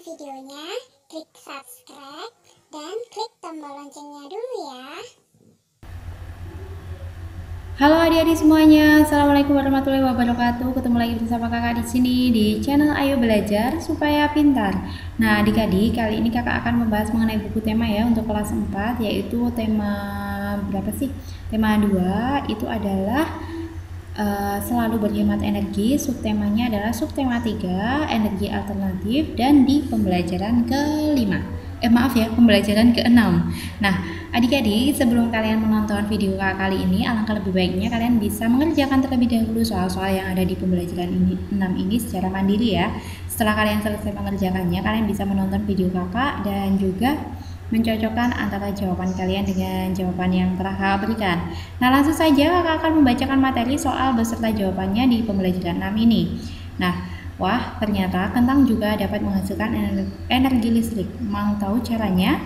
videonya, klik subscribe, dan klik tombol loncengnya dulu ya. Halo adik-adik semuanya, assalamualaikum warahmatullahi wabarakatuh. Ketemu lagi bersama kakak di sini di channel Ayo Belajar Supaya Pintar. Nah adik-adik, kali ini kakak akan membahas mengenai buku tema ya untuk kelas 4, yaitu tema berapa sih? Tema 2 itu adalah selalu berhemat energi. Subtemanya adalah subtema 3, energi alternatif, dan di pembelajaran ke-5. Pembelajaran ke-6. Nah, adik-adik, sebelum kalian menonton video kali ini, alangkah lebih baiknya kalian bisa mengerjakan terlebih dahulu soal-soal yang ada di pembelajaran 6 ini secara mandiri ya. Setelah kalian selesai mengerjakannya, kalian bisa menonton video kakak dan juga mencocokkan antara jawaban kalian dengan jawaban yang telah kakak berikan. Nah, langsung saja kakak akan membacakan materi soal beserta jawabannya di pembelajaran 6 ini. Nah, wah, ternyata kentang juga dapat menghasilkan energi listrik. Mau tahu caranya?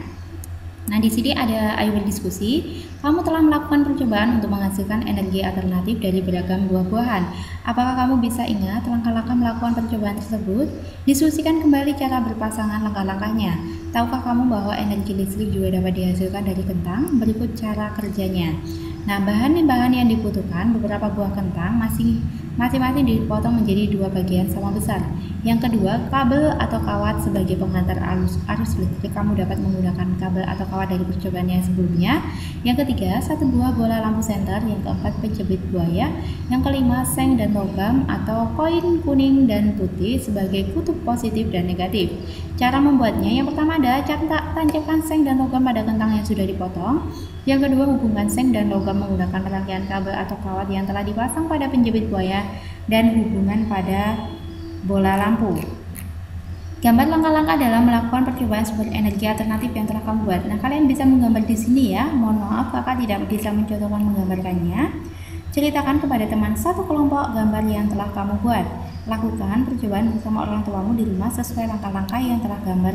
Nah, di sini ada ayo berdiskusi. Kamu telah melakukan percobaan untuk menghasilkan energi alternatif dari beragam buah-buahan. Apakah kamu bisa ingat langkah-langkah melakukan percobaan tersebut? Diskusikan kembali cara berpasangan langkah-langkahnya. Tahukah kamu bahwa energi listrik juga dapat dihasilkan dari kentang? Berikut cara kerjanya. Nah, bahan-bahan yang dibutuhkan, beberapa buah kentang masing-masing dipotong menjadi 2 bagian sama besar. Yang kedua, kabel atau kawat sebagai penghantar arus listrik. Kamu dapat menggunakan kabel atau kawat dari percobaan yang sebelumnya. Yang ketiga, 1 buah bola lampu senter. Yang keempat, pencabit buaya. Yang kelima, seng dan logam atau koin kuning dan putih sebagai kutub positif dan negatif. Cara membuatnya, yang pertama adalah tancapkan seng dan logam pada kentang yang sudah dipotong. Yang kedua, hubungkan seng dan logam menggunakan rangkaian kabel atau kawat yang telah dipasang pada penjepit buaya dan hubungan pada bola lampu. Gambar langkah-langkah dalam melakukan percobaan sumber energi alternatif yang telah kamu buat. Nah, kalian bisa menggambar di sini ya. Mohon maaf, kakak tidak bisa mencontohkan menggambarkannya. Ceritakan kepada teman satu kelompok gambar yang telah kamu buat. Lakukan percobaan bersama orang tuamu di rumah sesuai langkah-langkah yang telah gambar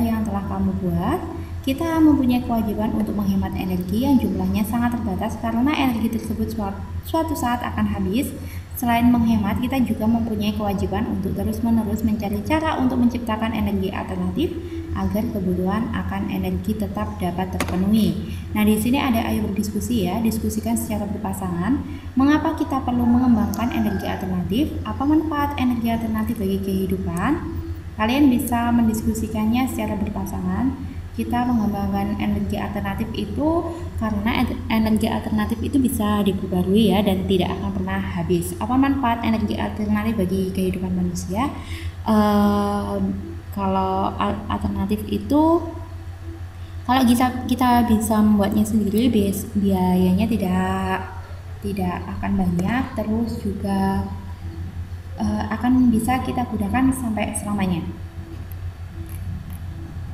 yang telah kamu buat. Kita mempunyai kewajiban untuk menghemat energi yang jumlahnya sangat terbatas karena energi tersebut suatu saat akan habis. Selain menghemat, kita juga mempunyai kewajiban untuk terus-menerus mencari cara untuk menciptakan energi alternatif agar kebutuhan akan energi tetap dapat terpenuhi. Nah, di sini ada ayo berdiskusi ya, diskusikan secara berpasangan. Mengapa kita perlu mengembangkan energi alternatif? Apa manfaat energi alternatif bagi kehidupan? Kalian bisa mendiskusikannya secara berpasangan. Kita mengembangkan energi alternatif itu karena energi alternatif itu bisa diperbarui ya dan tidak akan pernah habis. Apa manfaat energi alternatif bagi kehidupan manusia? Kalau alternatif itu, kalau kita bisa membuatnya sendiri, biayanya tidak akan banyak, terus juga akan bisa kita gunakan sampai selamanya.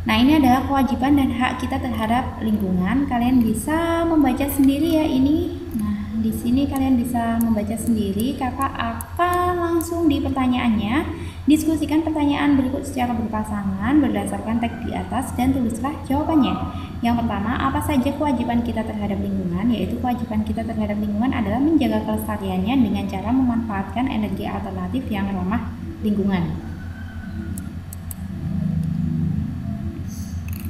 Nah, ini adalah kewajiban dan hak kita terhadap lingkungan. Kalian bisa membaca sendiri ya ini. Nah, di sini kalian bisa membaca sendiri. Kakak akan langsung di pertanyaannya. Diskusikan pertanyaan berikut secara berpasangan berdasarkan teks di atas dan tulislah jawabannya. Yang pertama, apa saja kewajiban kita terhadap lingkungan? Yaitu kewajiban kita terhadap lingkungan adalah menjaga kelestariannya dengan cara memanfaatkan energi alternatif yang ramah lingkungan.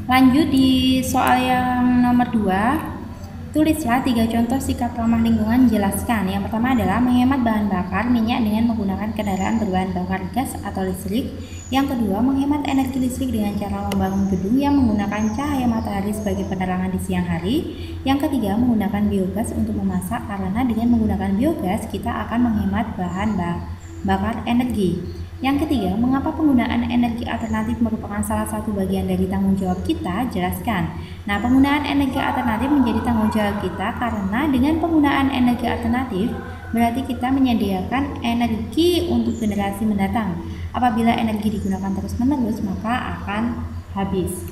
Lanjut di soal yang nomor 2, tulislah 3 contoh sikap ramah lingkungan, jelaskan. Yang pertama adalah menghemat bahan bakar minyak dengan menggunakan kendaraan berbahan bakar gas atau listrik. Yang kedua, menghemat energi listrik dengan cara membangun gedung yang menggunakan cahaya matahari sebagai penerangan di siang hari. Yang ketiga, menggunakan biogas untuk memasak karena dengan menggunakan biogas kita akan menghemat bahan bakar energi. Yang ketiga, mengapa penggunaan energi alternatif merupakan salah satu bagian dari tanggung jawab kita? Jelaskan. Nah, penggunaan energi alternatif menjadi tanggung jawab kita karena dengan penggunaan energi alternatif berarti kita menyediakan energi untuk generasi mendatang. Apabila energi digunakan terus-menerus, maka akan habis.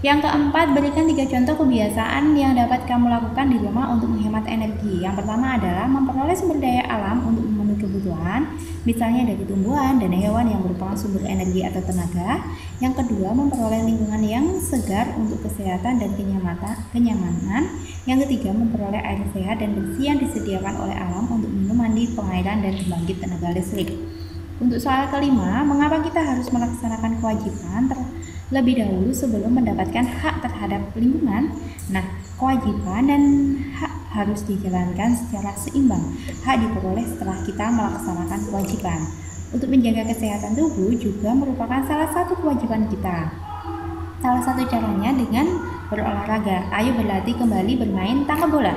Yang keempat, berikan 3 contoh kebiasaan yang dapat kamu lakukan di rumah untuk menghemat energi. Yang pertama adalah memperoleh sumber daya alam untuk memenuhi kebutuhan, misalnya dari tumbuhan dan hewan yang merupakan sumber energi atau tenaga. Yang kedua, memperoleh lingkungan yang segar untuk kesehatan dan kenyamanan. Yang ketiga, memperoleh air sehat dan bersih yang disediakan oleh alam untuk minum, mandi, pengairan, dan pembangkit tenaga listrik. Untuk soal kelima, mengapa kita harus melaksanakan kewajiban terlebih dahulu sebelum mendapatkan hak terhadap lingkungan? Nah, kewajiban dan hak harus dijalankan secara seimbang. Hak diperoleh setelah kita melaksanakan kewajiban. Untuk menjaga kesehatan tubuh juga merupakan salah satu kewajiban kita. Salah satu caranya dengan berolahraga. Ayo berlatih kembali bermain tangga bola.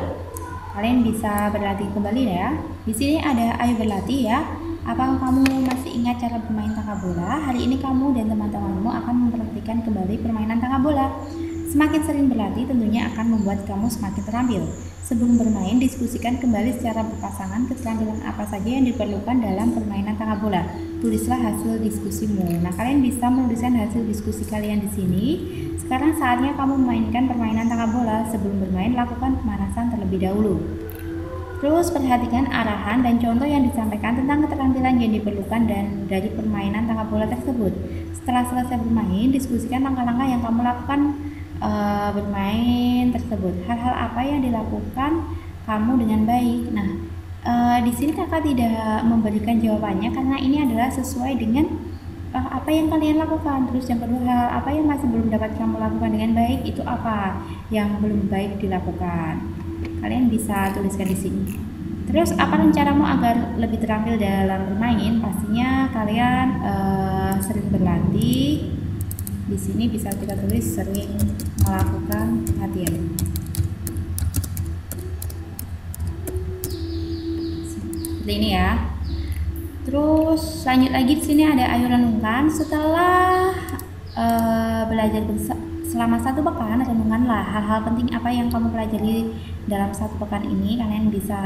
Kalian bisa berlatih kembali ya. Di sini ada ayo berlatih ya. Apakah kamu masih ingat cara bermain tangga bola? Hari ini kamu dan teman-temanmu akan mempraktikkan kembali permainan tangga bola. Semakin sering berlatih tentunya akan membuat kamu semakin terampil. Sebelum bermain, diskusikan kembali secara berpasangan keterampilan apa saja yang diperlukan dalam permainan tangga bola. Tulislah hasil diskusimu. Nah, kalian bisa menuliskan hasil diskusi kalian di sini. Sekarang saatnya kamu memainkan permainan tangga bola. Sebelum bermain, lakukan pemanasan terlebih dahulu. Terus perhatikan arahan dan contoh yang disampaikan tentang keterampilan yang diperlukan dan dari permainan tangga bola tersebut. Setelah selesai bermain, diskusikan langkah-langkah yang kamu lakukan bermain tersebut. Hal-hal apa yang dilakukan kamu dengan baik. Nah, di sini kakak tidak memberikan jawabannya karena ini adalah sesuai dengan apa yang kalian lakukan. Terus yang kedua, hal apa yang masih belum dapat kamu lakukan dengan baik, itu apa yang belum baik dilakukan. Kalian bisa tuliskan di sini. Terus apa rencanamu agar lebih terampil dalam bermain? Pastinya kalian sering berlatih. Di sini bisa kita tulis sering melakukan latihan. Seperti ini ya. Terus lanjut lagi, di sini ada ayo renungkan. Setelah belajar selama 1 pekan, renungkanlah hal-hal penting apa yang kamu pelajari dalam 1 pekan ini. Kalian bisa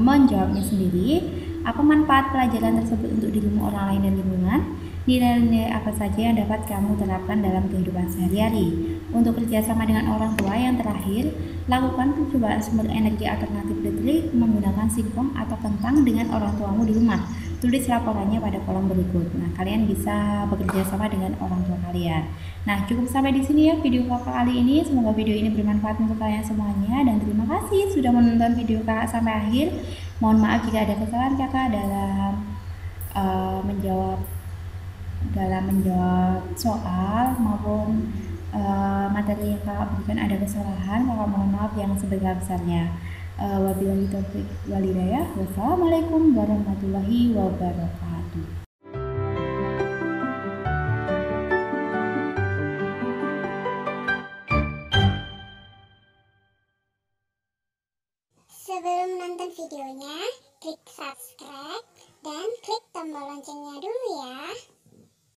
menjawabnya sendiri. Apa manfaat pelajaran tersebut untuk dirimu, orang lain, dan lingkungan? Nilai-nilai apa saja yang dapat kamu terapkan dalam kehidupan sehari-hari? Untuk kerjasama dengan orang tua, yang terakhir, lakukan percobaan sumber energi alternatif listrik menggunakan singkong atau kentang dengan orang tuamu di rumah. Tulis laporannya pada kolom berikut. Nah, kalian bisa bekerja sama dengan orang tua kalian. Nah, cukup sampai di sini ya video kakak kali ini. Semoga video ini bermanfaat untuk kalian semuanya, dan terima kasih sudah menonton video kakak sampai akhir. Mohon maaf jika ada kesalahan kakak dalam menjawab soal maupun materi yang kakak berikan ada kesalahan. Kakak mohon maaf yang sebesar-besarnya. Wabillahi taufiq wal hidayah. Wassalamualaikum warahmatullahi wabarakatuh. Sebelum nonton videonya, klik subscribe dan klik tombol loncengnya dulu ya.